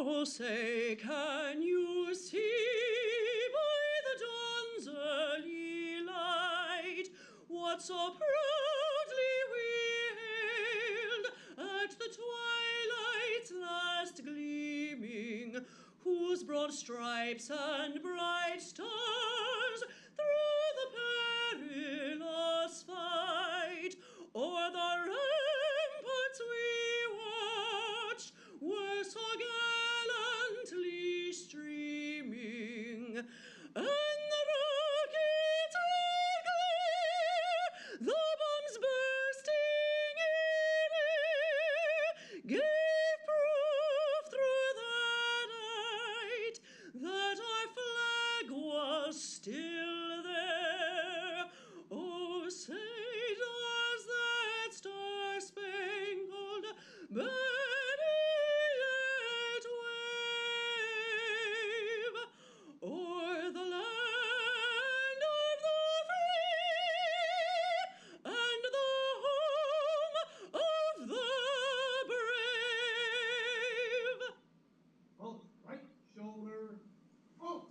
Oh, say, can you see by the dawn's early light what so proudly we hailed at the twilight's last gleaming, whose broad stripes and bright stars through the perilous fight o'er the ramparts we watched were so gallantly streaming, and the rockets glare, the bombs bursting in air, gave proof through the night that our flag was still there. Oh, say does that star-spangled banner yet wave o'er the land of the free and the home of the brave? Halt, right shoulder, halt!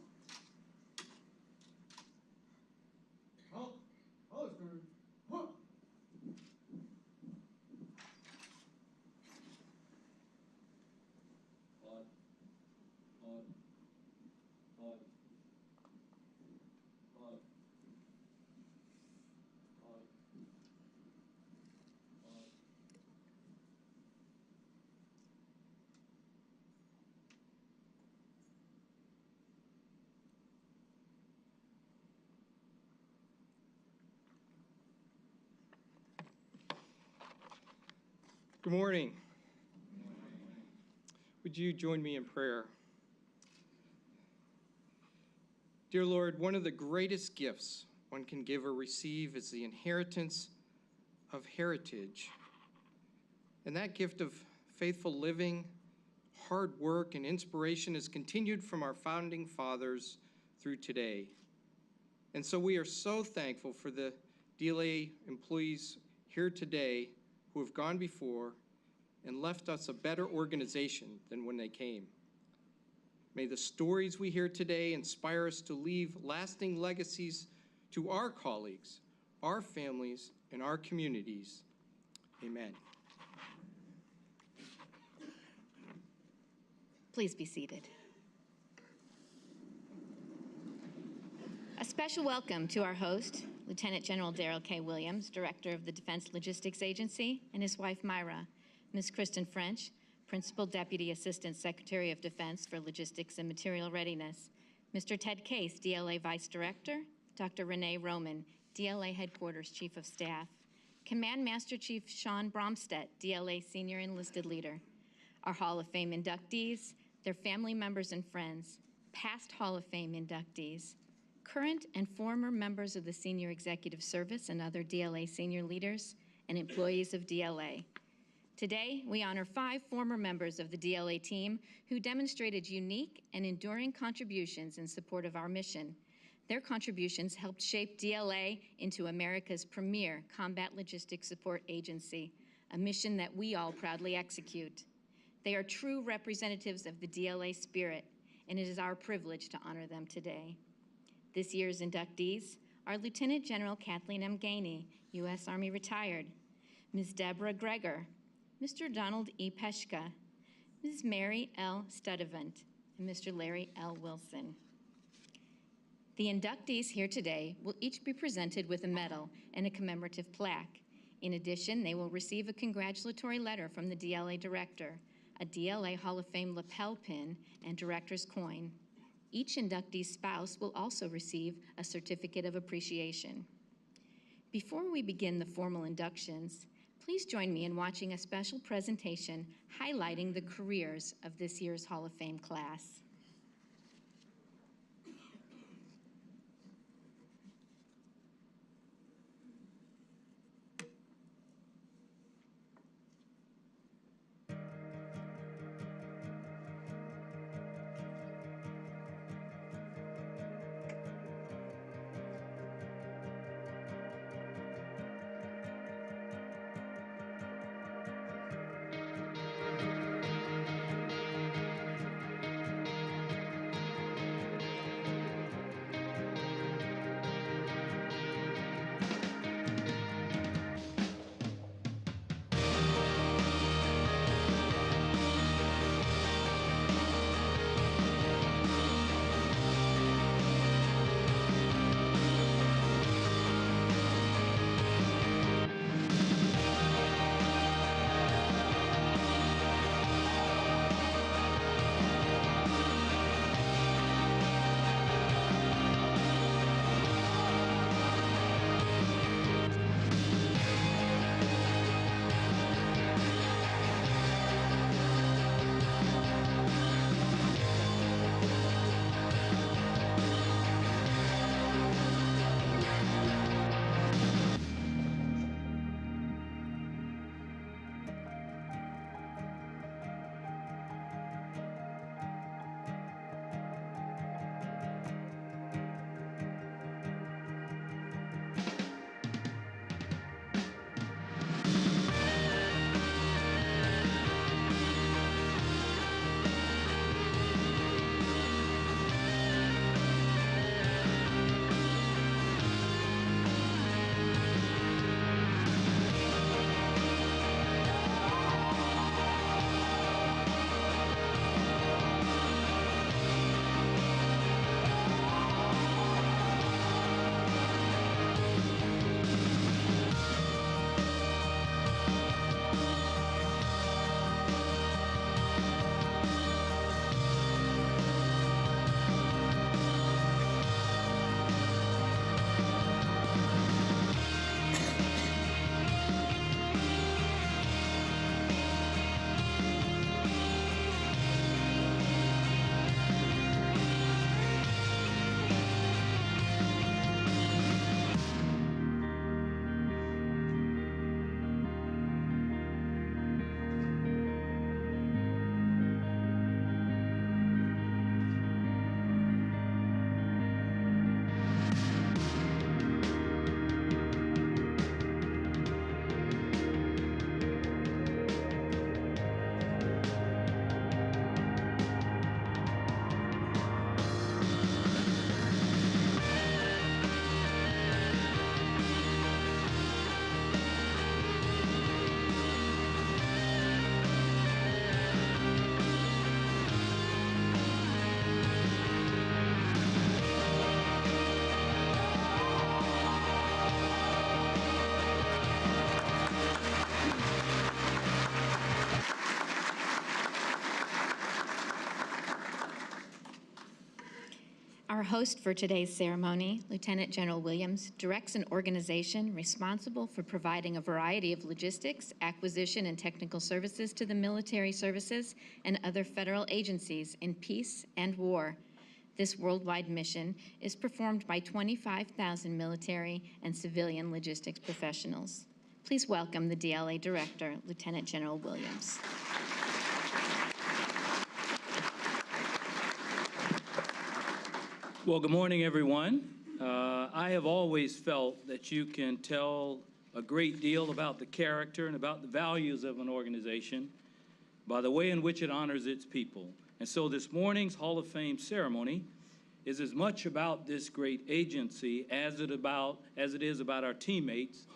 Halt, holster, halt! Halt, halt, halt, halt, halt, halt. Good morning. Would you join me in prayer? Dear Lord, one of the greatest gifts one can give or receive is the inheritance of heritage. And that gift of faithful living, hard work, and inspiration is continued from our founding fathers through today. And so we are so thankful for the DLA employees here today who have gone before and left us a better organization than when they came. May the stories we hear today inspire us to leave lasting legacies to our colleagues, our families, and our communities. Amen. Please be seated. A special welcome to our host, Lieutenant General Darrell K. Williams, Director of the Defense Logistics Agency, and his wife, Myra, Ms. Kristen French, Principal Deputy Assistant Secretary of Defense for Logistics and Material Readiness, Mr. Ted Case, DLA Vice Director, Dr. Renee Roman, DLA Headquarters Chief of Staff, Command Master Chief Sean Bromstedt, DLA Senior Enlisted Leader, our Hall of Fame inductees, their family members and friends, past Hall of Fame inductees, current and former members of the Senior Executive Service and other DLA senior leaders, and employees of DLA. Today, we honor 5 former members of the DLA team who demonstrated unique and enduring contributions in support of our mission. Their contributions helped shape DLA into America's premier combat logistics support agency, a mission that we all proudly execute. They are true representatives of the DLA spirit, and it is our privilege to honor them today. This year's inductees are Lieutenant General Kathleen M. Gainey, U.S. Army retired, Ms. Deborah Greger, Mr. Donald E. Peshka, Ms. Mary L. Studevant, and Mr. Larry L. Wilson. The inductees here today will each be presented with a medal and a commemorative plaque. In addition, they will receive a congratulatory letter from the DLA Director, a DLA Hall of Fame lapel pin, and Director's coin. Each inductee's spouse will also receive a certificate of appreciation. Before we begin the formal inductions, please join me in watching a special presentation highlighting the careers of this year's Hall of Fame class. Our host for today's ceremony, Lieutenant General Williams, directs an organization responsible for providing a variety of logistics, acquisition, and technical services to the military services and other federal agencies in peace and war. This worldwide mission is performed by 25,000 military and civilian logistics professionals. Please welcome the DLA Director, Lieutenant General Williams. Well, good morning, everyone. I have always felt that you can tell a great deal about the character and about the values of an organization by the way in which it honors its people. And so this morning's Hall of Fame ceremony is as much about this great agency as it is about our teammates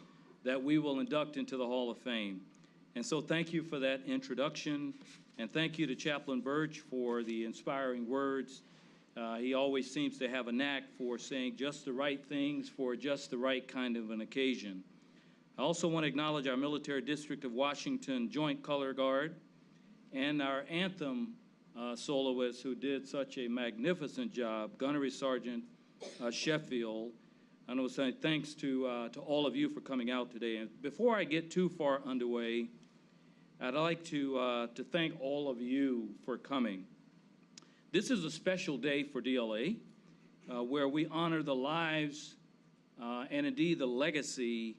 that we will induct into the Hall of Fame. And so thank you for that introduction, and thank you to Chaplain Birch for the inspiring words. He always seems to have a knack for saying just the right things for just the right kind of an occasion. I also want to acknowledge our Military District of Washington Joint Color Guard and our anthem soloist who did such a magnificent job, Gunnery Sergeant Sheffield. I want to say thanks to all of you for coming out today. And before I get too far underway, I'd like to thank all of you for coming. This is a special day for DLA, where we honor the lives and indeed the legacy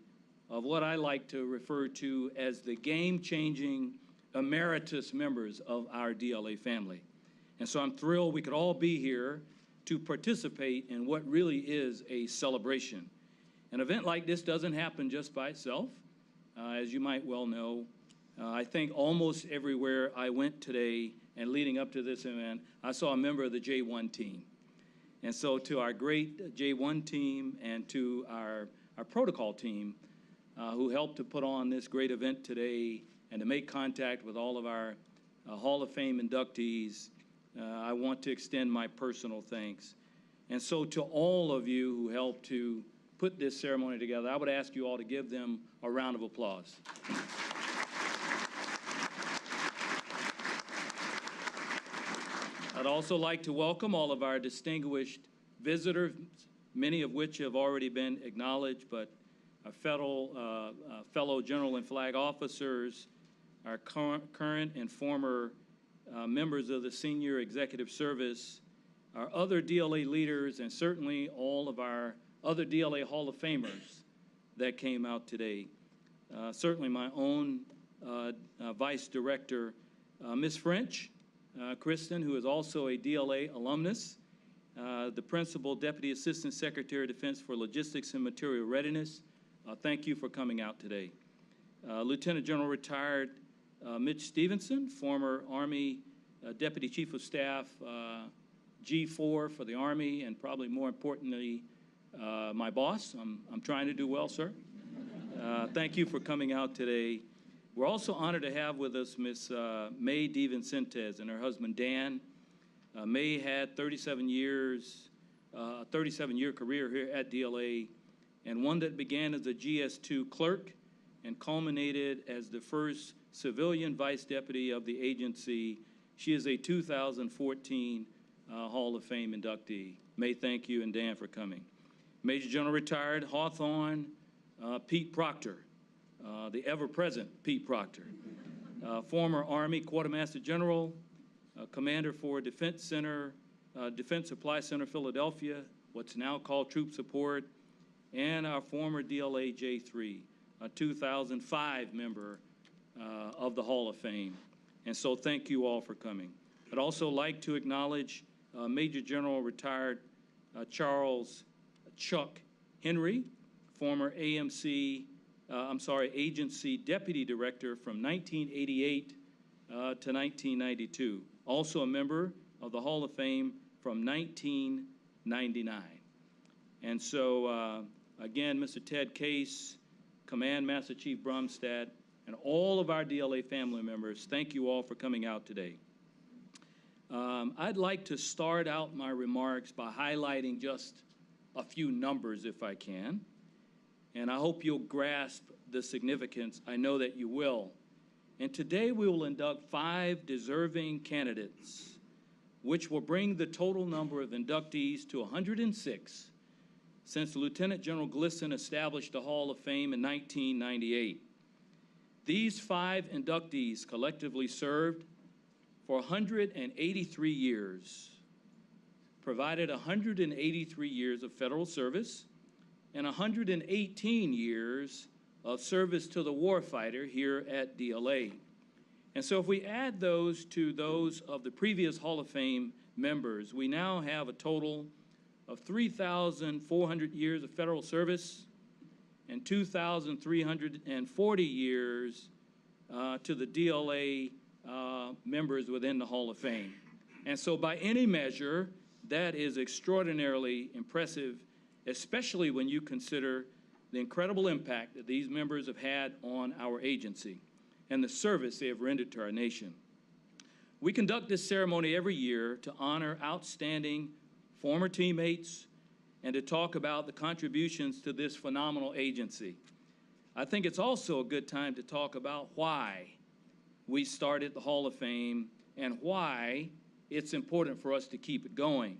of what I like to refer to as the game-changing emeritus members of our DLA family. And so I'm thrilled we could all be here to participate in what really is a celebration. An event like this doesn't happen just by itself. As you might well know, I think almost everywhere I went today and leading up to this event, I saw a member of the J1 team. And so to our great J1 team and to our protocol team who helped to put on this great event today and to make contact with all of our Hall of Fame inductees, I want to extend my personal thanks. And so to all of you who helped to put this ceremony together, I would ask you all to give them a round of applause. I'd also like to welcome all of our distinguished visitors, many of which have already been acknowledged, but our fellow general and flag officers, our current and former members of the senior executive service, our other DLA leaders, and certainly all of our other DLA Hall of Famers that came out today. Certainly my own Vice Director, Ms. French, Kristen, who is also a DLA alumnus, the Principal Deputy Assistant Secretary of Defense for Logistics and Material Readiness. Thank you for coming out today. Lieutenant General Retired Mitch Stevenson, former Army Deputy Chief of Staff, G4 for the Army, and probably more importantly, my boss. I'm trying to do well, sir. Thank you for coming out today. We're also honored to have with us Miss May DeVincentes and her husband Dan. May had 37-year career here at DLA, and one that began as a GS2 clerk and culminated as the first civilian vice deputy of the agency. She is a 2014 Hall of Fame inductee. May, thank you, and Dan for coming. Major General Retired Hawthorne Pete Proctor. The ever-present Pete Proctor, former Army Quartermaster General, Commander for Defense Center, Defense Supply Center, Philadelphia, what's now called Troop Support, and our former DLA J3, a 2005 member of the Hall of Fame. And so thank you all for coming. I'd also like to acknowledge Major General Retired Charles Chuck Henry, former agency Deputy Director from 1988 to 1992. Also a member of the Hall of Fame from 1999. And so, again, Mr. Ted Case, Command Master Chief Bromstad, and all of our DLA family members, thank you all for coming out today. I'd like to start out my remarks by highlighting just a few numbers, if I can. And I hope you'll grasp the significance. I know that you will. And today we will induct 5 deserving candidates which will bring the total number of inductees to 106 since Lieutenant General Glisson established the Hall of Fame in 1998. These 5 inductees collectively served for 183 years, provided 183 years of federal service and 118 years of service to the warfighter here at DLA. And so if we add those to those of the previous Hall of Fame members, we now have a total of 3,400 years of federal service and 2,340 years to the DLA members within the Hall of Fame. And so by any measure, that is extraordinarily impressive, especially when you consider the incredible impact that these members have had on our agency and the service they have rendered to our nation. We conduct this ceremony every year to honor outstanding former teammates and to talk about the contributions to this phenomenal agency. I think it's also a good time to talk about why we started the Hall of Fame and why it's important for us to keep it going.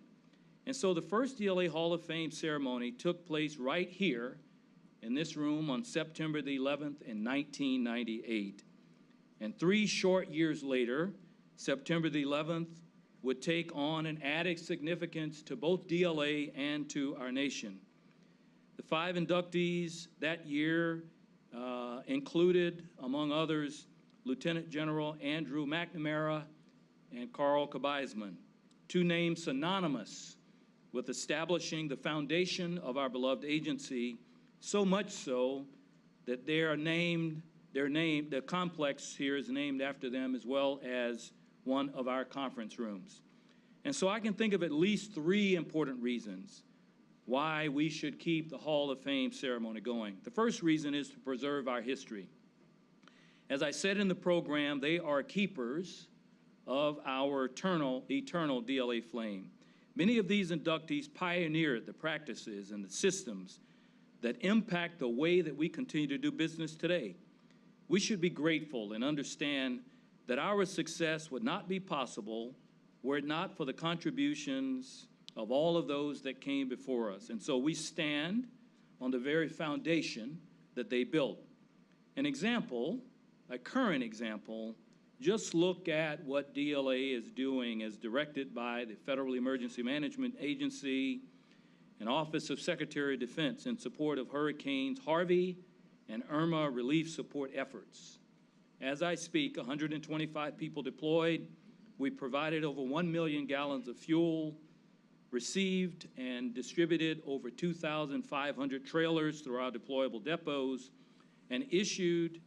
And so the first DLA Hall of Fame ceremony took place right here in this room on September the 11th in 1998. And 3 short years later, September the 11th would take on an added significance to both DLA and to our nation. The 5 inductees that year included, among others, Lieutenant General Andrew McNamara and Carl Kabizman, 2 names synonymous with establishing the foundation of our beloved agency, so much so that they are named, the complex here is named after them, as well as one of our conference rooms. And so I can think of at least 3 important reasons why we should keep the Hall of Fame ceremony going. The first reason is to preserve our history. As I said in the program, they are keepers of our eternal DLA flame. Many of these inductees pioneered the practices and the systems that impact the way that we continue to do business today. We should be grateful and understand that our success would not be possible were it not for the contributions of all of those that came before us. And so we stand on the very foundation that they built. An example, a current example, just look at what DLA is doing as directed by the Federal Emergency Management Agency and Office of Secretary of Defense in support of Hurricanes Harvey and Irma relief support efforts. As I speak, 125 people deployed. We provided over 1 million gallons of fuel, received and distributed over 2,500 trailers through our deployable depots, and issued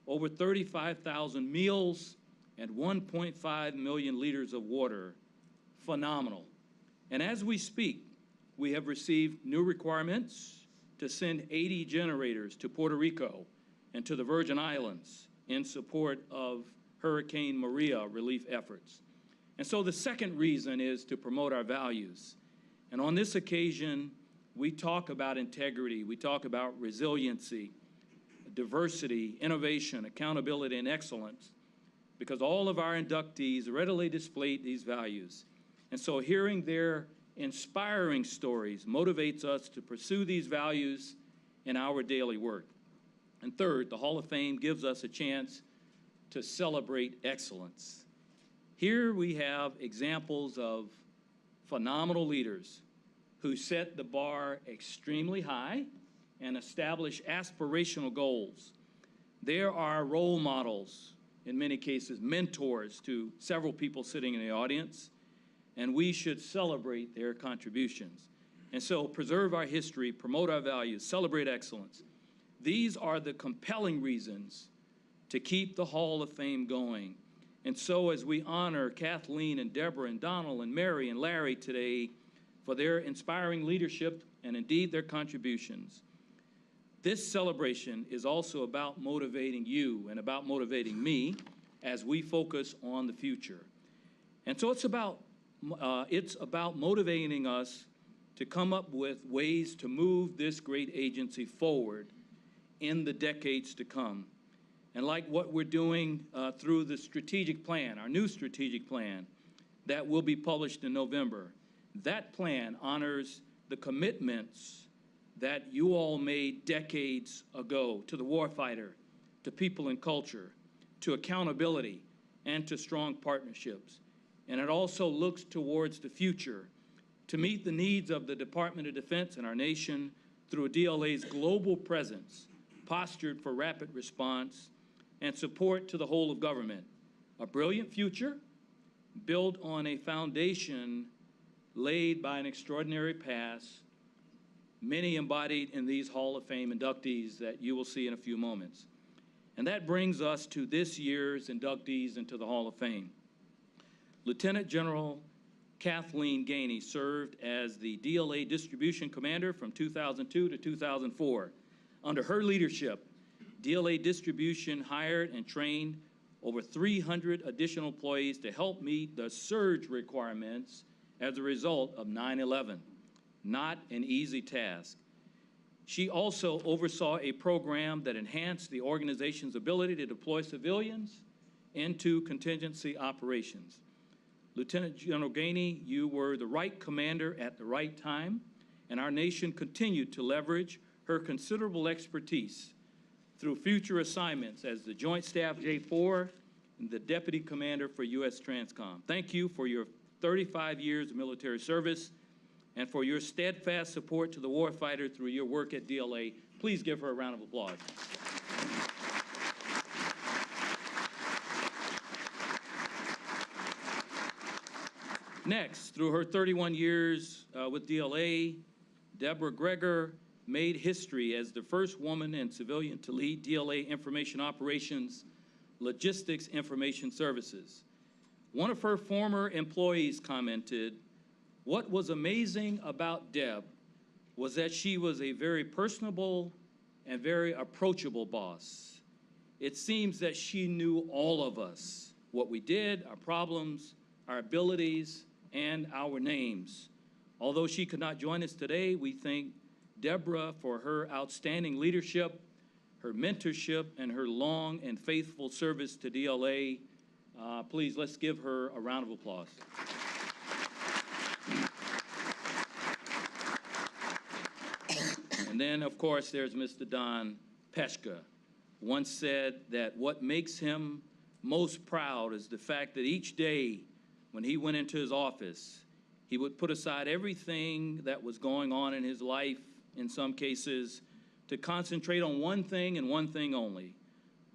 over 35,000 meals and 1.5 million liters of water. Phenomenal. And as we speak, we have received new requirements to send 80 generators to Puerto Rico and to the Virgin Islands in support of Hurricane Maria relief efforts. And so the second reason is to promote our values. And on this occasion, we talk about integrity, we talk about resiliency, diversity, innovation, accountability, and excellence, because all of our inductees readily displayed these values. And so hearing their inspiring stories motivates us to pursue these values in our daily work. And third, the Hall of Fame gives us a chance to celebrate excellence. Here we have examples of phenomenal leaders who set the bar extremely high and establish aspirational goals. There are role models, in many cases, mentors to several people sitting in the audience, and we should celebrate their contributions. And so preserve our history, promote our values, celebrate excellence. These are the compelling reasons to keep the Hall of Fame going. And so as we honor Kathleen and Deborah and Donald and Mary and Larry today for their inspiring leadership and indeed their contributions, this celebration is also about motivating you and about motivating me as we focus on the future. And so it's about motivating us to come up with ways to move this great agency forward in the decades to come. And like what we're doing through the strategic plan, our new strategic plan, that will be published in November. That plan honors the commitments that you all made decades ago to the warfighter, to people and culture, to accountability, and to strong partnerships. And it also looks towards the future to meet the needs of the Department of Defense and our nation through DLA's global presence, postured for rapid response and support to the whole of government. A brilliant future built on a foundation laid by an extraordinary past, many embodied in these Hall of Fame inductees that you will see in a few moments. And that brings us to this year's inductees into the Hall of Fame. Lieutenant General Kathleen Gainey served as the DLA Distribution Commander from 2002 to 2004. Under her leadership, DLA Distribution hired and trained over 300 additional employees to help meet the surge requirements as a result of 9/11. Not an easy task. She also oversaw a program that enhanced the organization's ability to deploy civilians into contingency operations. Lieutenant General Gainey, you were the right commander at the right time, and our nation continued to leverage her considerable expertise through future assignments as the Joint Staff J4 and the Deputy Commander for U.S. Transcom. Thank you for your 35 years of military service and for your steadfast support to the warfighter through your work at DLA. Please give her a round of applause. Next, through her 31 years with DLA, Deborah Greger made history as the first woman and civilian to lead DLA Information Operations Logistics Information Services. One of her former employees commented, "What was amazing about Deb was that she was a very personable and very approachable boss. It seems that she knew all of us, what we did, our problems, our abilities, and our names. Although she could not join us today, we thank Deborah for her outstanding leadership, her mentorship, and her long and faithful service to DLA. Please, let's give her a round of applause. And then, of course, there's Mr. Don Peshka. Once said that what makes him most proud is the fact that each day when he went into his office, he would put aside everything that was going on in his life, in some cases, to concentrate on one thing and one thing only: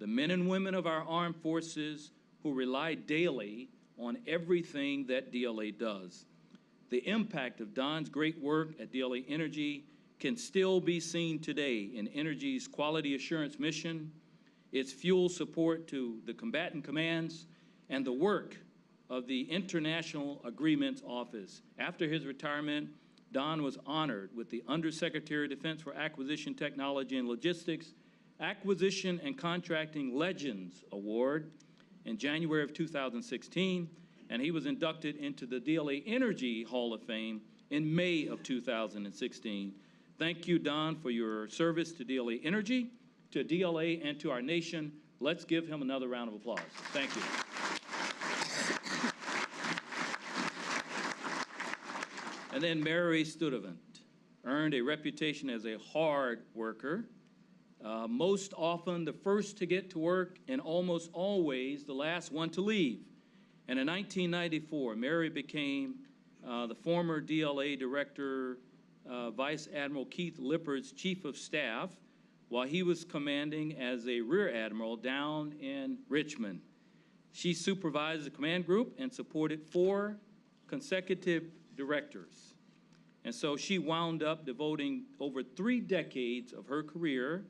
the men and women of our armed forces who rely daily on everything that DLA does. The impact of Don's great work at DLA Energy can still be seen today in Energy's quality assurance mission, its fuel support to the combatant commands, and the work of the International Agreements Office. After his retirement, Don was honored with the Undersecretary of Defense for Acquisition Technology and Logistics Acquisition and Contracting Legends Award in January of 2016, and he was inducted into the DLA Energy Hall of Fame in May of 2016. Thank you, Don, for your service to DLA Energy, to DLA, and to our nation. Let's give him another round of applause. Thank you. And then Mary Studevant earned a reputation as a hard worker, most often the first to get to work and almost always the last one to leave. And in 1994, Mary became the former DLA Director, Vice Admiral Keith Lippard's Chief of Staff, while he was commanding as a Rear Admiral down in Richmond. She supervised the command group and supported 4 consecutive directors. And so she wound up devoting over 3 decades of her career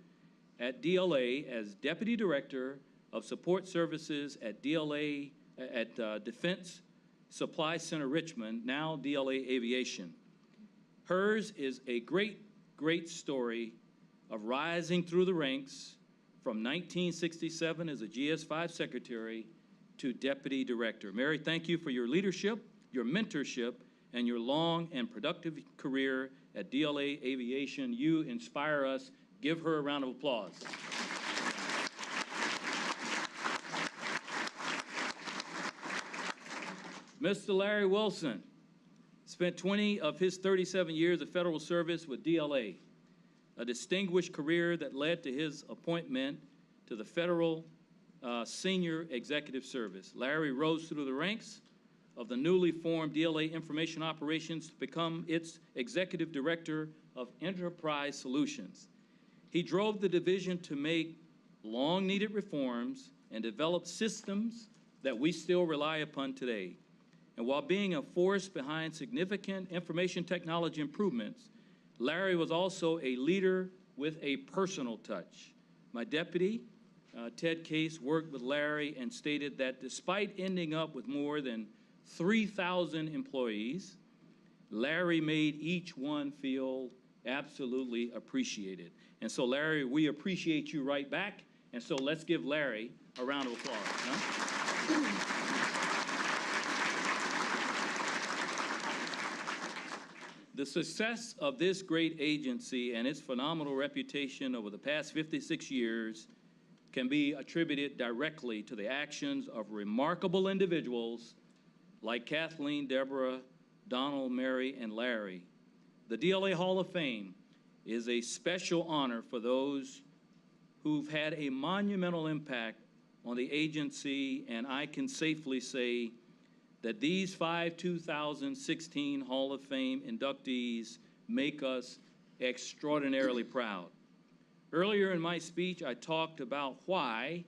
at DLA as Deputy Director of Support Services at DLA, at Defense Supply Center Richmond, now DLA Aviation. Hers is a great, great story of rising through the ranks from 1967 as a GS5 Secretary to Deputy Director. Mary, thank you for your leadership, your mentorship, and your long and productive career at DLA Aviation. You inspire us. Give her a round of applause. Mr. Larry Wilson spent 20 of his 37 years of federal service with DLA, a distinguished career that led to his appointment to the federal senior executive service. Larry rose through the ranks of the newly formed DLA Information Operations to become its executive director of enterprise solutions. He drove the division to make long-needed reforms and develop systems that we still rely upon today. And while being a force behind significant information technology improvements, Larry was also a leader with a personal touch. My deputy, Ted Case, worked with Larry and stated that despite ending up with more than 3,000 employees, Larry made each one feel absolutely appreciated. And so, Larry, we appreciate you right back. And so let's give Larry a round of applause. Huh? The success of this great agency and its phenomenal reputation over the past 56 years can be attributed directly to the actions of remarkable individuals like Kathleen, Deborah, Donald, Mary, and Larry. The DLA Hall of Fame is a special honor for those who've had a monumental impact on the agency, and I can safely say that these 5 2016 Hall of Fame inductees make us extraordinarily proud. Earlier in my speech, I talked about why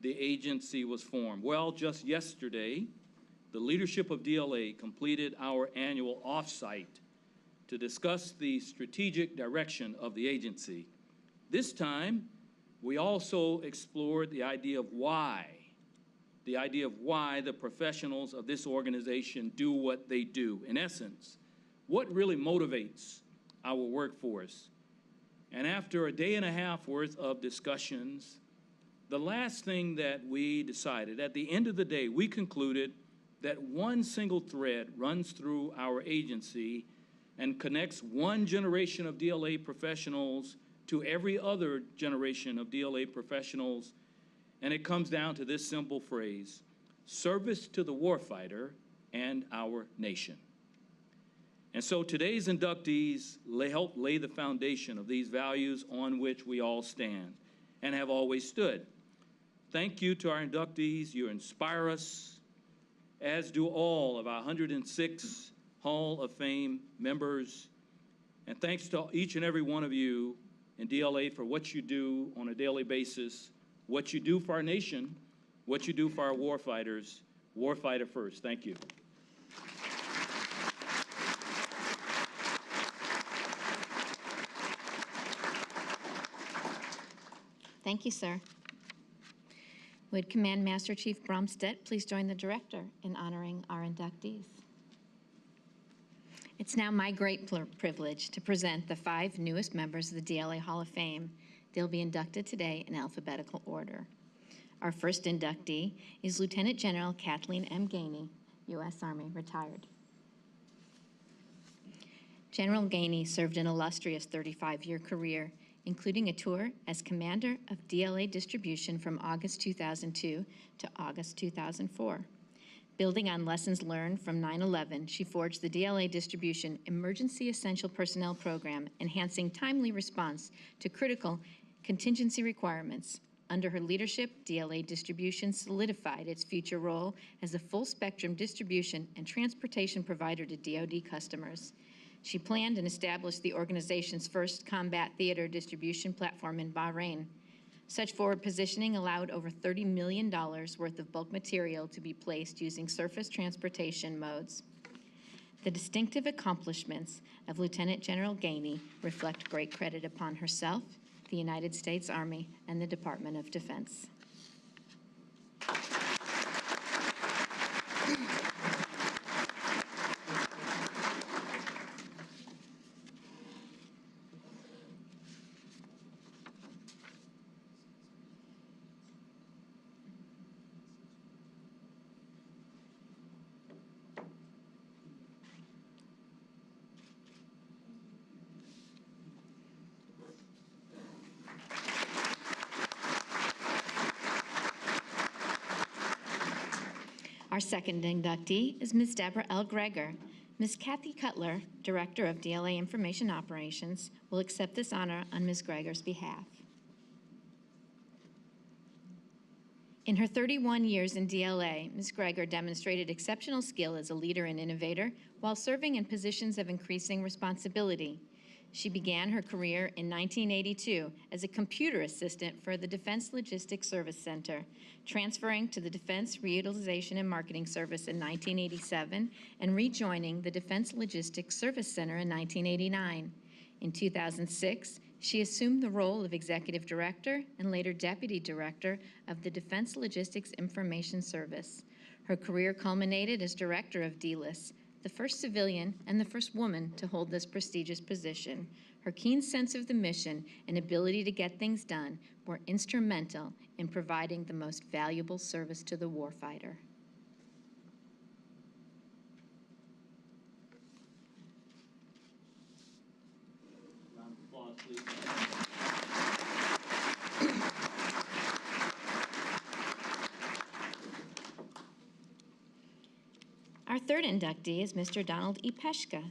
the agency was formed. Well, just yesterday, the leadership of DLA completed our annual offsite to discuss the strategic direction of the agency. This time, we also explored the idea of why the professionals of this organization do what they do. In essence, what really motivates our workforce. And after a day and a half worth of discussions, the last thing that we decided, at the end of the day, we concluded that one single thread runs through our agency and connects one generation of DLA professionals to every other generation of DLA professionals. And it comes down to this simple phrase: service to the warfighter and our nation. And so today's inductees help lay the foundation of these values on which we all stand and have always stood. Thank you to our inductees. You inspire us, as do all of our 106 Hall of Fame members. And thanks to each and every one of you in DLA for what you do on a daily basis, what you do for our nation, what you do for our warfighters. Warfighter first. Thank you. Thank you, sir. Would Command Master Chief Bromstedt please join the director in honoring our inductees? It's now my great privilege to present the 5 newest members of the DLA Hall of Fame. They'll be inducted today in alphabetical order. Our first inductee is Lieutenant General Kathleen M. Gainey, U.S. Army, retired. General Gainey served an illustrious 35-year career, including a tour as commander of DLA distribution from August 2002 to August 2004. Building on lessons learned from 9/11, she forged the DLA distribution Emergency Essential Personnel Program, enhancing timely response to critical contingency requirements. Under her leadership, DLA distribution solidified its future role as a full-spectrum distribution and transportation provider to DoD customers. She planned and established the organization's first combat theater distribution platform in Bahrain. Such forward positioning allowed over $30 million worth of bulk material to be placed using surface transportation modes. The distinctive accomplishments of Lieutenant General Gainey reflect great credit upon herself, the United States Army, and the Department of Defense. Our second inductee is Ms. Deborah L. Greger. Ms. Kathy Cutler, Director of DLA Information Operations, will accept this honor on Ms. Greger's behalf. In her 31 years in DLA, Ms. Greger demonstrated exceptional skill as a leader and innovator while serving in positions of increasing responsibility. She began her career in 1982 as a computer assistant for the Defense Logistics Service Center, transferring to the Defense Reutilization and Marketing Service in 1987 and rejoining the Defense Logistics Service Center in 1989. In 2006, she assumed the role of Executive Director and later Deputy Director of the Defense Logistics Information Service. Her career culminated as Director of DLIS, the first civilian and the first woman to hold this prestigious position. Her keen sense of the mission and ability to get things done were instrumental in providing the most valuable service to the warfighter. Round of applause, please. Our third inductee is Mr. Donald E. Peshka.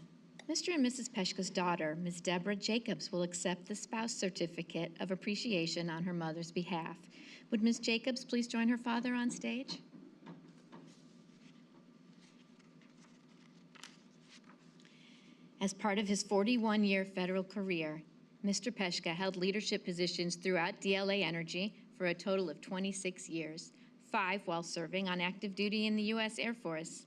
Mr. and Mrs. Peshka's daughter, Ms. Deborah Jacobs, will accept the spouse certificate of appreciation on her mother's behalf. Would Ms. Jacobs please join her father on stage? As part of his 41-year federal career, Mr. Peshka held leadership positions throughout DLA Energy for a total of 26 years, 5 while serving on active duty in the U.S. Air Force.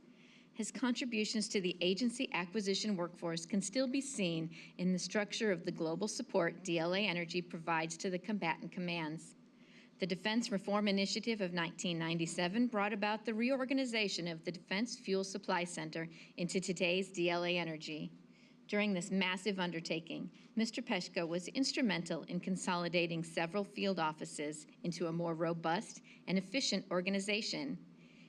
His contributions to the agency acquisition workforce can still be seen in the structure of the global support DLA Energy provides to the combatant commands. The Defense Reform Initiative of 1997 brought about the reorganization of the Defense Fuel Supply Center into today's DLA Energy. During this massive undertaking, Mr. Peshka was instrumental in consolidating several field offices into a more robust and efficient organization.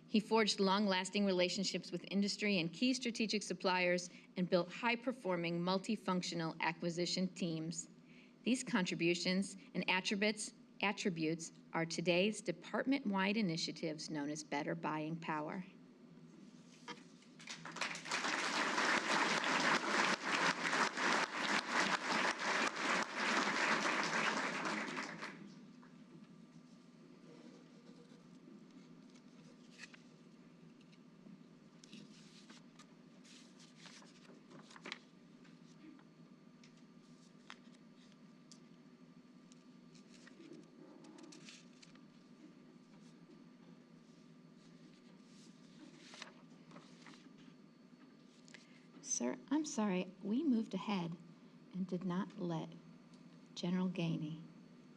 He forged long-lasting relationships with industry and key strategic suppliers and built high-performing, multifunctional acquisition teams. These contributions and attributes are today's department-wide initiatives known as Better Buying Power. Sir, I'm sorry, we moved ahead and did not let General Gainey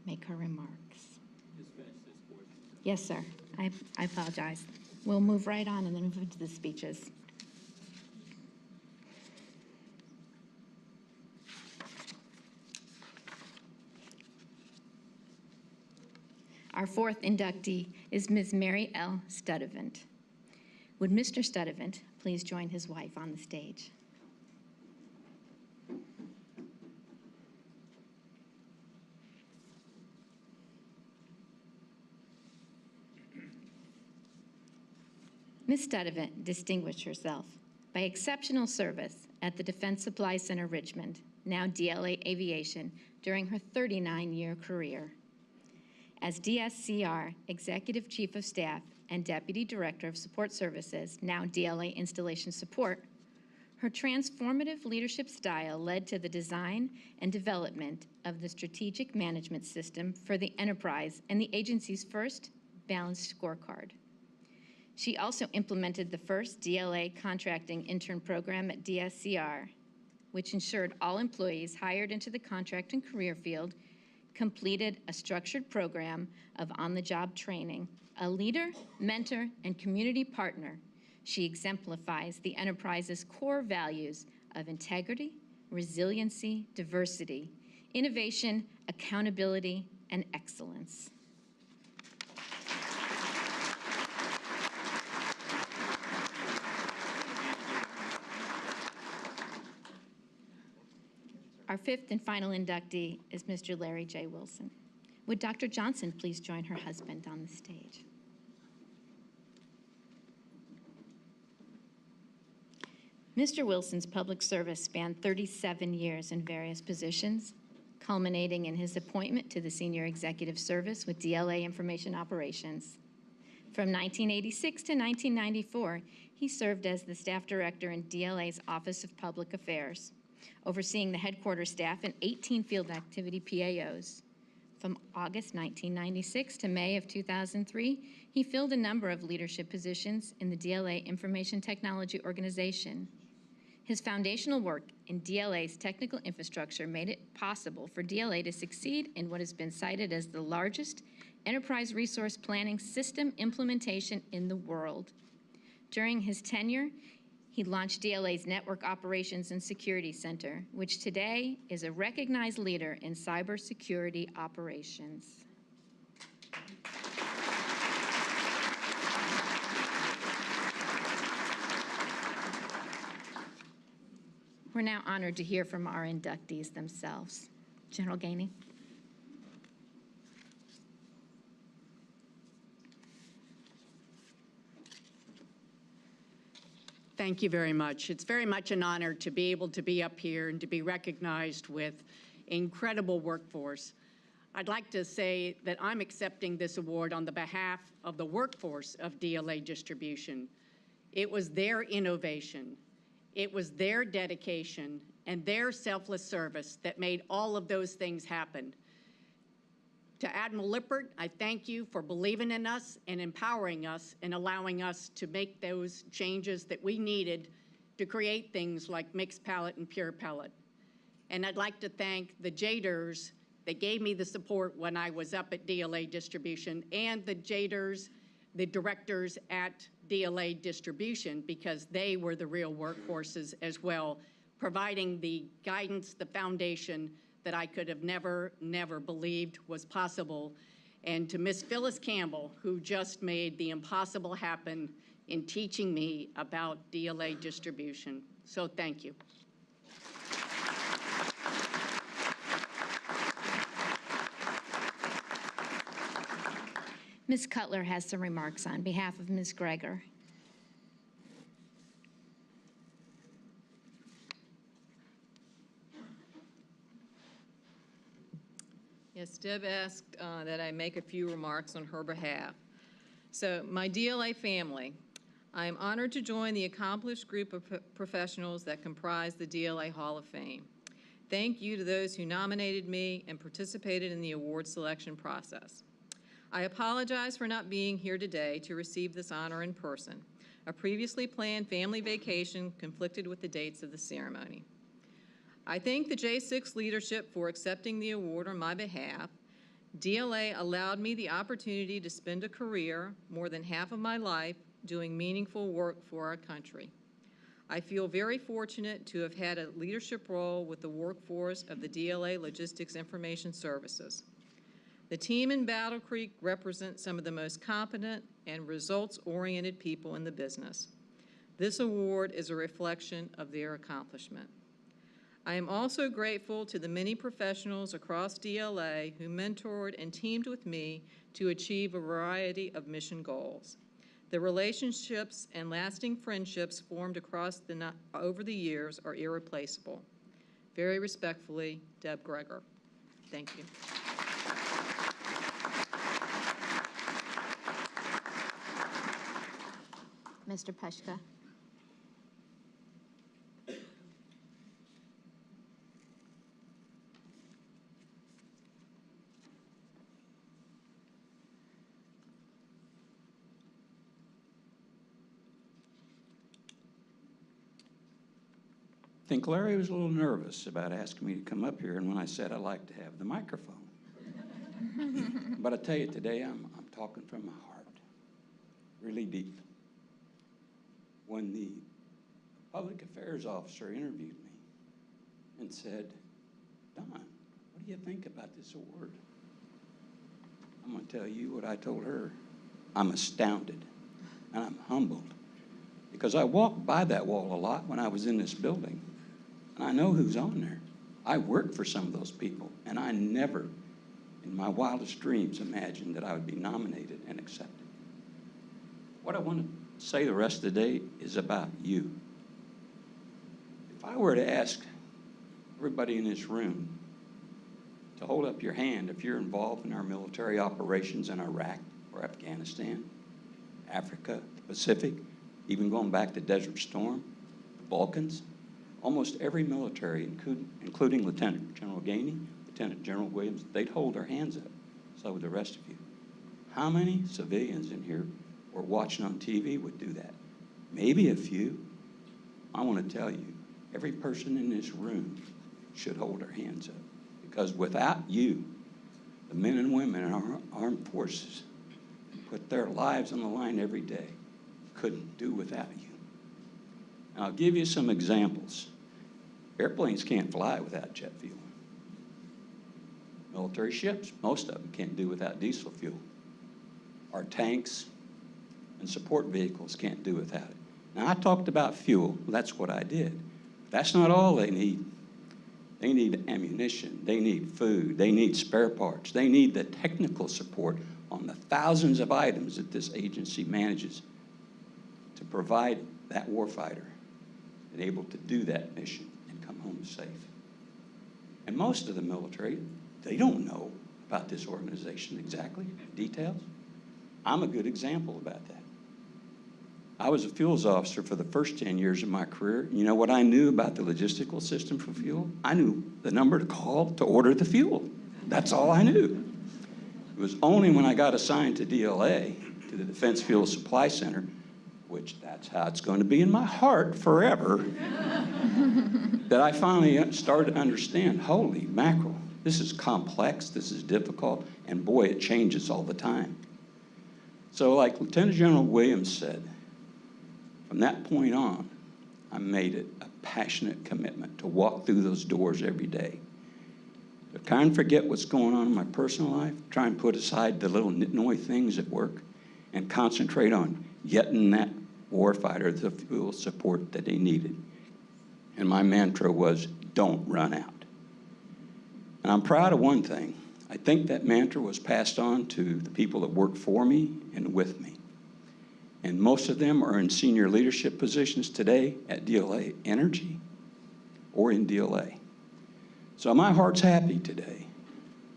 make her remarks. Just finish this portion. Yes, sir. I apologize. We'll move right on and then move into the speeches. Our fourth inductee is Ms. Mary L. Studevant. Would Mr. Studevant please join his wife on the stage? Ms. Studevant distinguished herself by exceptional service at the Defense Supply Center Richmond, now DLA Aviation, during her 39-year career. As DSCR Executive Chief of Staff and Deputy Director of Support Services, now DLA Installation Support, her transformative leadership style led to the design and development of the Strategic Management System for the enterprise and the agency's first balanced scorecard. She also implemented the first DLA contracting intern program at DSCR, which ensured all employees hired into the contract and career field completed a structured program of on-the-job training. A leader, mentor, and community partner, she exemplifies the enterprise's core values of integrity, resiliency, diversity, innovation, accountability, and excellence. Our fifth and final inductee is Mr. Larry J. Wilson. Would Dr. Johnson please join her husband on the stage? Mr. Wilson's public service spanned 37 years in various positions, culminating in his appointment to the Senior Executive Service with DLA Information Operations. From 1986 to 1994, he served as the staff director in DLA's Office of Public Affairs, overseeing the headquarters staff and 18 field activity PAOs. From August 1996 to May of 2003, he filled a number of leadership positions in the DLA Information Technology Organization. His foundational work in DLA's technical infrastructure made it possible for DLA to succeed in what has been cited as the largest enterprise resource planning system implementation in the world. During his tenure, he launched DLA's Network Operations and Security Center, which today is a recognized leader in cybersecurity operations. We're now honored to hear from our inductees themselves. General Gainey. Thank you very much. It's very much an honor to be able to be up here and to be recognized with incredible workforce. I'd like to say that I'm accepting this award on the behalf of the workforce of DLA Distribution. It was their innovation, it was their dedication, and their selfless service that made all of those things happen. To Admiral Lippert, I thank you for believing in us and empowering us and allowing us to make those changes that we needed to create things like mixed pellet and pure pellet. And I'd like to thank the JDERs that gave me the support when I was up at DLA Distribution, and the JDERs, the directors at DLA Distribution, because they were the real workhorses as well, providing the guidance, the foundation that I could have never believed was possible. And to Miss Phyllis Campbell, who just made the impossible happen in teaching me about DLA Distribution. So thank you. Ms. Cutler has some remarks on behalf of Ms. Greger. Yes, Deb asked that I make a few remarks on her behalf. So, my DLA family, I am honored to join the accomplished group of professionals that comprise the DLA Hall of Fame. Thank you to those who nominated me and participated in the award selection process. I apologize for not being here today to receive this honor in person. A previously planned family vacation conflicted with the dates of the ceremony. I thank the J6 leadership for accepting the award on my behalf. DLA allowed me the opportunity to spend a career, more than half of my life, doing meaningful work for our country. I feel very fortunate to have had a leadership role with the workforce of the DLA Logistics Information Services. The team in Battle Creek represents some of the most competent and results-oriented people in the business. This award is a reflection of their accomplishment. I am also grateful to the many professionals across DLA who mentored and teamed with me to achieve a variety of mission goals. The relationships and lasting friendships formed over the years are irreplaceable. Very respectfully, Deb Greger. Thank you. Mr. Pushka. I think Larry was a little nervous about asking me to come up here, and when I said I'd like to have the microphone. But I tell you, today I'm talking from my heart, really deep. When the public affairs officer interviewed me and said, "Don, what do you think about this award?" I'm going to tell you what I told her. I'm astounded and I'm humbled, because I walked by that wall a lot when I was in this building, and I know who's on there. I worked for some of those people, and I never, in my wildest dreams, imagined that I would be nominated and accepted. What I want to say the rest of the day is about you. I were to ask everybody in this room to hold up your hand if you're involved in our military operations in Iraq or Afghanistan, Africa, the Pacific, even going back to Desert Storm, the Balkans, almost every military, including Lieutenant General Gainey, Lieutenant General Williams, they'd hold their hands up. So would the rest of you. How many civilians in here or watching on TV would do that? Maybe a few. I want to tell you, every person in this room should hold their hands up. Because without you, the men and women in our armed forces put their lives on the line every day, couldn't do without you. And I'll give you some examples. Airplanes can't fly without jet fuel. Military ships, most of them can't do without diesel fuel. Our tanks and support vehicles can't do without it. Now, I talked about fuel. That's what I did. That's not all they need. They need ammunition. They need food. They need spare parts. They need the technical support on the thousands of items that this agency manages to provide that warfighter and able to do that mission and come home safe. And most of the military, they don't know about this organization exactly, details. I'm a good example about that. I was a fuels officer for the first 10 years of my career. You know what I knew about the logistical system for fuel? I knew the number to call to order the fuel. That's all I knew. It was only when I got assigned to DLA, to the Defense Fuel Supply Center, which that's how it's going to be in my heart forever, that I finally started to understand, holy mackerel, this is complex, this is difficult, and boy, it changes all the time. So like Lieutenant General Williams said, from that point on, I made it a passionate commitment to walk through those doors every day. To kind of forget what's going on in my personal life, try and put aside the little nitnoy things at work, and concentrate on getting that warfighter the fuel support that they needed. And my mantra was, don't run out. And I'm proud of one thing. I think that mantra was passed on to the people that work for me and with me. And most of them are in senior leadership positions today at DLA Energy or in DLA. So my heart's happy today.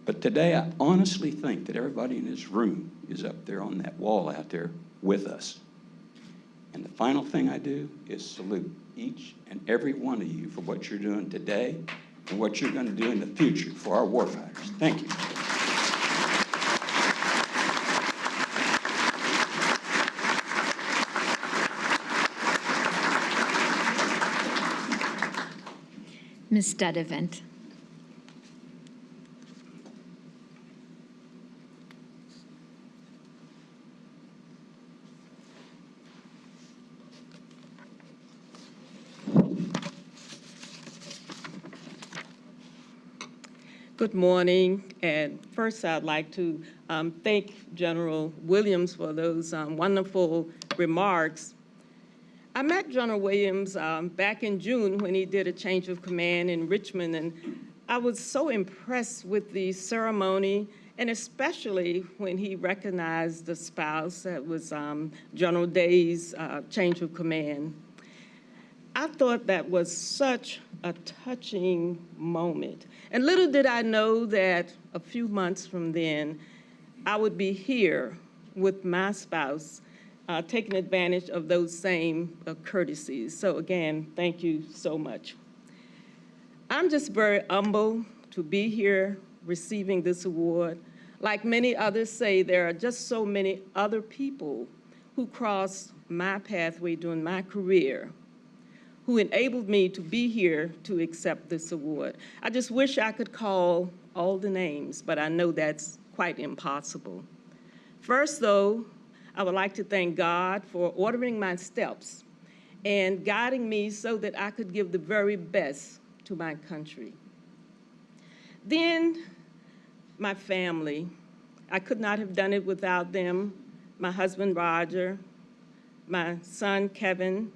But today I honestly think that everybody in this room is up there on that wall out there with us. And the final thing I do is salute each and every one of you for what you're doing today and what you're going to do in the future for our warfighters. Thank you. Ms. Studevant. Good morning, and first I'd like to thank General Williams for those wonderful remarks. I met General Williams back in June when he did a change of command in Richmond, and I was so impressed with the ceremony, and especially when he recognized the spouse that was General Day's change of command. I thought that was such a touching moment. And little did I know that a few months from then, I would be here with my spouse, taking advantage of those same courtesies. So again, thank you so much. I'm just very humbled to be here receiving this award. Like many others say, there are just so many other people who crossed my pathway during my career, who enabled me to be here to accept this award. I just wish I could call all the names, but I know that's quite impossible. First, though, I would like to thank God for ordering my steps and guiding me so that I could give the very best to my country. Then, my family. I could not have done it without them. My husband, Roger, my son, Kevin,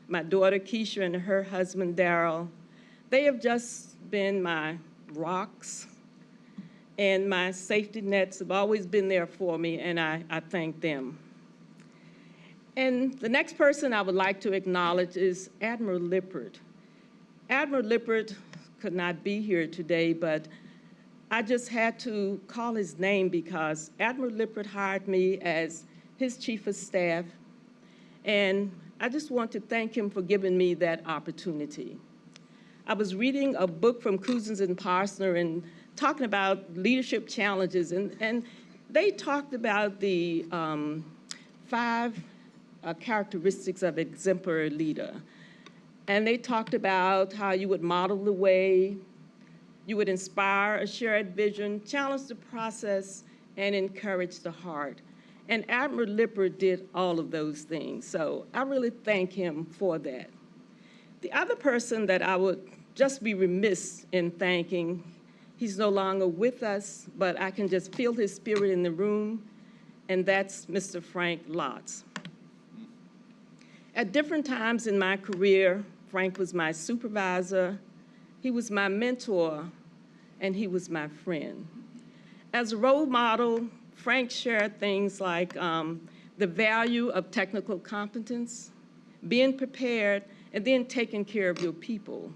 my daughter, Keisha, and her husband, Daryl. They have just been my rocks, and my safety nets have always been there for me, and I thank them. And the next person I would like to acknowledge is Admiral Lippert. Admiral Lippert could not be here today, but I just had to call his name because Admiral Lippert hired me as his chief of staff, and I just want to thank him for giving me that opportunity. I was reading a book from Cousins and Parsner and talking about leadership challenges, and they talked about the 5 characteristics of an exemplary leader. And they talked about how you would model the way, you would inspire a shared vision, challenge the process, and encourage the heart. And Admiral Lippert did all of those things, so I really thank him for that. The other person that I would just be remiss in thanking, he's no longer with us, but I can just feel his spirit in the room, and that's Mr. Frank Lotz. At different times in my career, Frank was my supervisor, he was my mentor, and he was my friend. As a role model, Frank shared things like the value of technical competence, being prepared, and then taking care of your people.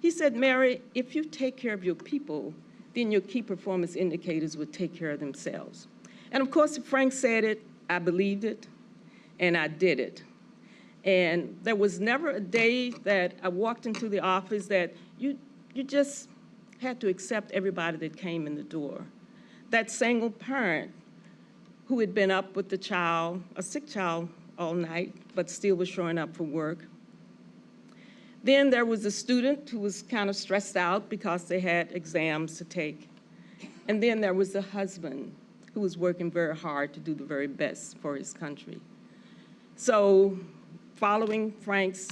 He said, Mary, if you take care of your people, then your key performance indicators would take care of themselves. And of course, if Frank said it, I believed it, and I did it. And there was never a day that I walked into the office that you just had to accept everybody that came in the door. That single parent who had been up with the child, a sick child, all night, but still was showing up for work. Then there was a student who was kind of stressed out because they had exams to take. And then there was the husband who was working very hard to do the very best for his country. So following Frank's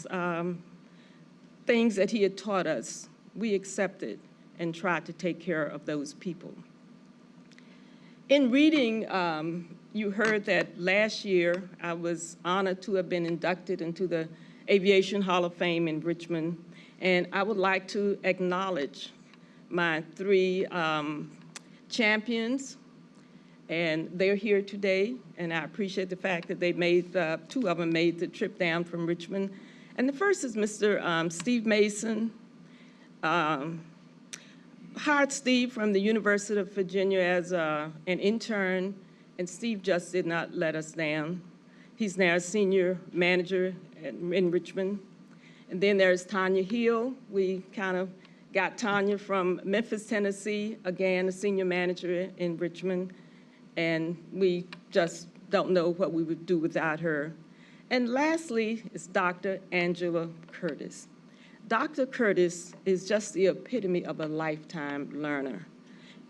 things that he had taught us, we accepted and tried to take care of those people. In reading, you heard that last year I was honored to have been inducted into the Aviation Hall of Fame in Richmond, and I would like to acknowledge my 3 champions, and they're here today, and I appreciate the fact that they made, 2 of them made the trip down from Richmond. And the first is Mr. Steve Mason. Hired Steve from the University of Virginia as an intern, and Steve just did not let us down. He's now a senior manager in Richmond. And then there's Tanya Hill. We kind of got Tanya from Memphis, Tennessee, again, a senior manager in Richmond. And we just don't know what we would do without her. And lastly is Dr. Angela Curtis. Dr. Curtis is just the epitome of a lifetime learner.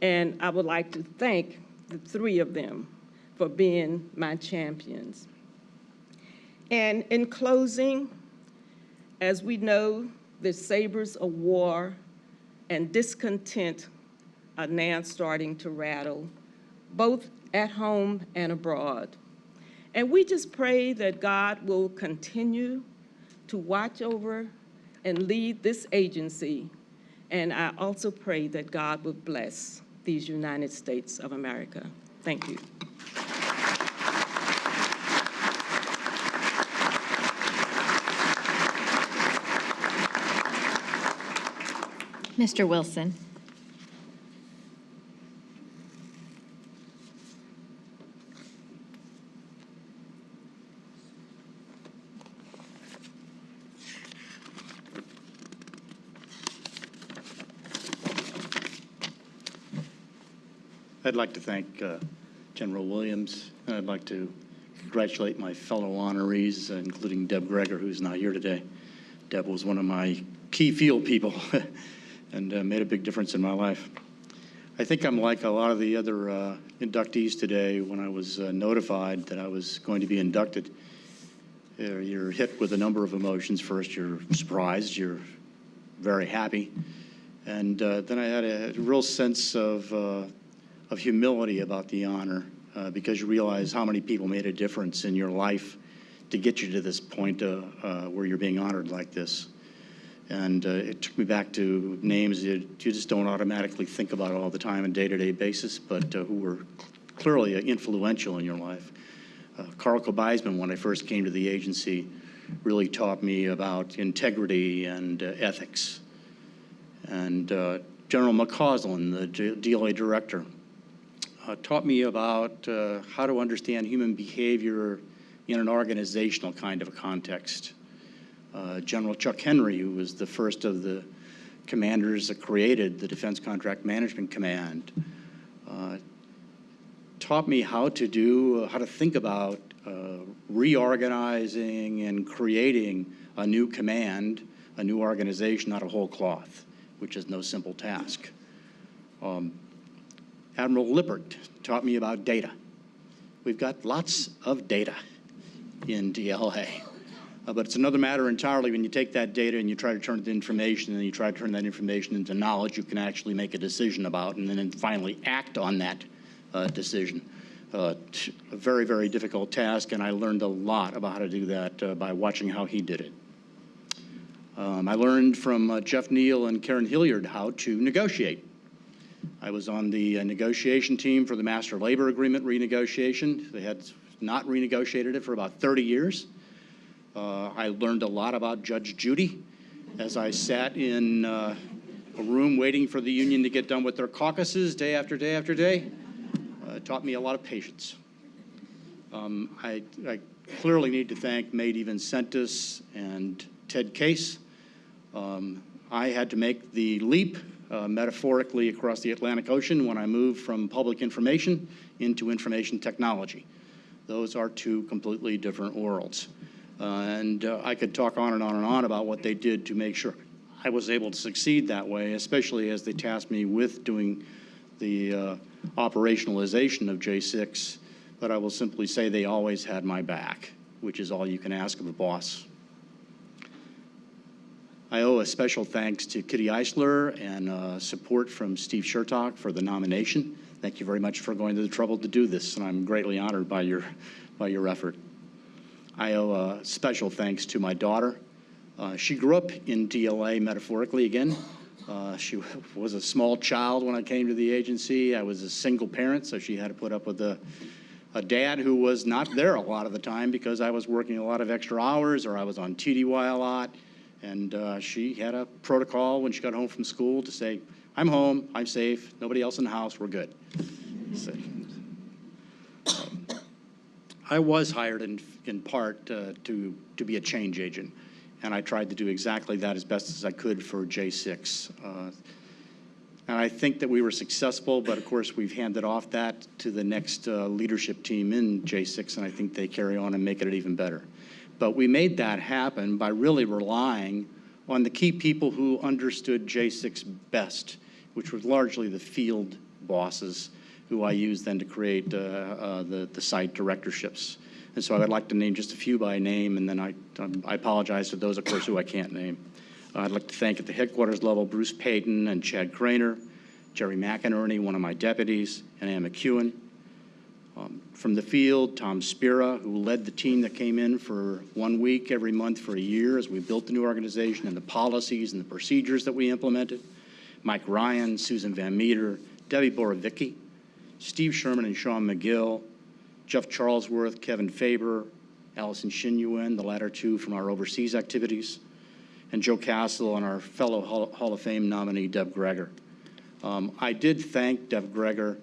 And I would like to thank the 3 of them for being my champions. And in closing, as we know, the sabers of war and discontent are now starting to rattle, both at home and abroad. And we just pray that God will continue to watch over and lead this agency. And I also pray that God will bless these United States of America. Thank you. Mr. Wilson. I'd like to thank General Williams, and I'd like to congratulate my fellow honorees, including Deb Greger, who's not here today. Deb was one of my key field people and made a big difference in my life. I think I'm like a lot of the other inductees today. When I was notified that I was going to be inducted, you're hit with a number of emotions. First, you're surprised, you're very happy, and then I had a real sense of humility about the honor because you realize how many people made a difference in your life to get you to this point where you're being honored like this. And it took me back to names that you just don't automatically think about all the time on a day-to-day basis, but who were clearly influential in your life. Carl Kobeisman, when I first came to the agency, really taught me about integrity and ethics. And General McCausland, the DLA director, taught me about how to understand human behavior in an organizational kind of a context. General Chuck Henry, who was the first of the commanders that created the Defense Contract Management Command, taught me how to think about reorganizing and creating a new command, a new organization out of whole cloth, which is no simple task. Admiral Lippert taught me about data. We've got lots of data in DLA. But it's another matter entirely when you take that data and you try to turn it into information, and you try to turn that information into knowledge you can actually make a decision about, and then finally act on that decision. A very, very difficult task, and I learned a lot about how to do that by watching how he did it. I learned from Jeff Neal and Karen Hilliard how to negotiate. I was on the negotiation team for the Master Labor Agreement renegotiation. They had not renegotiated it for about 30 years. I learned a lot about Judge Judy as I sat in a room waiting for the union to get done with their caucuses day after day after day. It taught me a lot of patience. I clearly need to thank Mady Vincentis and Ted Case. I had to make the leap metaphorically across the Atlantic Ocean when I moved from public information into information technology. Those are two completely different worlds. And I could talk on and on and on about what they did to make sure I was able to succeed that way, especially as they tasked me with doing the operationalization of J6. But I will simply say they always had my back, which is all you can ask of a boss. I owe a special thanks to Kitty Eisler and support from Steve Shertock for the nomination. Thank you very much for going to the trouble to do this, and I'm greatly honored by your effort. I owe a special thanks to my daughter. She grew up in DLA, metaphorically again. She was a small child when I came to the agency. I was a single parent, so she had to put up with a dad who was not there a lot of the time because I was working a lot of extra hours or I was on TDY a lot. And she had a protocol when she got home from school to say, I'm home, I'm safe, nobody else in the house, we're good. So, I was hired in part to be a change agent, and I tried to do exactly that as best as I could for J6. And I think that we were successful, but of course we've handed off that to the next leadership team in J6, and I think they carry on and make it even better. But we made that happen by really relying on the key people who understood J6 best, which was largely the field bosses who I used then to create the site directorships. And so I would like to name just a few by name, and then I apologize to those, of course, who I can't name. I'd like to thank at the headquarters level Bruce Payton and Chad Craner, Jerry McInerney, one of my deputies, and Ann McEwen. From the field, Tom Spira, who led the team that came in for 1 week every month for a year as we built the new organization and the policies and the procedures that we implemented. Mike Ryan, Susan Van Meter, Debbie Borovicki, Steve Sherman and Sean McGill, Jeff Charlesworth, Kevin Faber, Allison Shinyuen, the latter two from our overseas activities, and Joe Castle and our fellow Hall of Fame nominee, Deb Greger. I did thank Deb Greger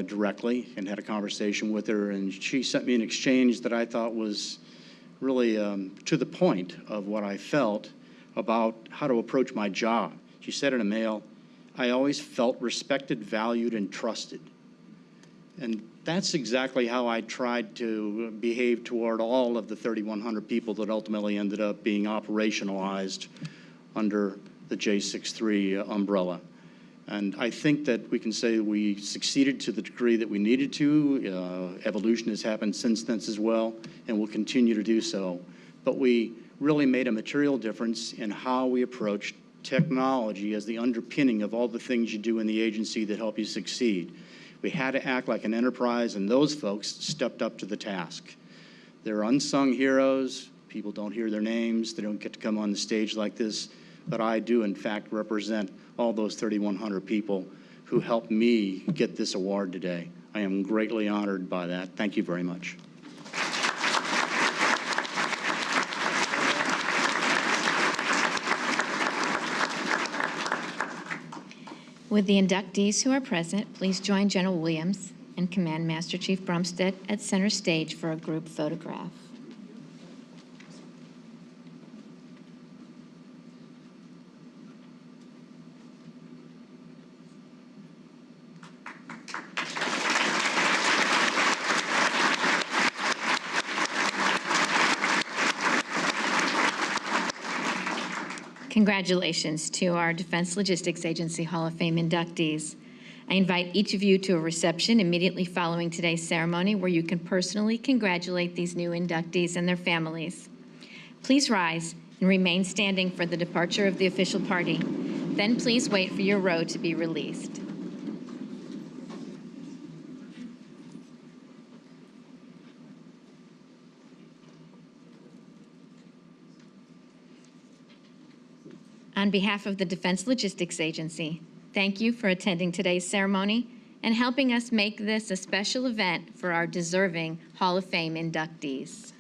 directly and had a conversation with her, and she sent me an exchange that I thought was really to the point of what I felt about how to approach my job. She said in a mail, I always felt respected, valued, and trusted. And that's exactly how I tried to behave toward all of the 3,100 people that ultimately ended up being operationalized under the J63 umbrella. And I think that we can say we succeeded to the degree that we needed to. Evolution has happened since then as well, and will continue to do so. But we really made a material difference in how we approached technology as the underpinning of all the things you do in the agency that help you succeed. We had to act like an enterprise, and those folks stepped up to the task. They're unsung heroes. People don't hear their names. They don't get to come on the stage like this. But I do, in fact, represent all those 3,100 people who helped me get this award today. I am greatly honored by that. Thank you very much. With the inductees who are present, please join General Williams and Command Master Chief Brumstead at center stage for a group photograph. Congratulations to our Defense Logistics Agency Hall of Fame inductees. I invite each of you to a reception immediately following today's ceremony where you can personally congratulate these new inductees and their families. Please rise and remain standing for the departure of the official party. Then please wait for your row to be released. On behalf of the Defense Logistics Agency, thank you for attending today's ceremony and helping us make this a special event for our deserving Hall of Fame inductees.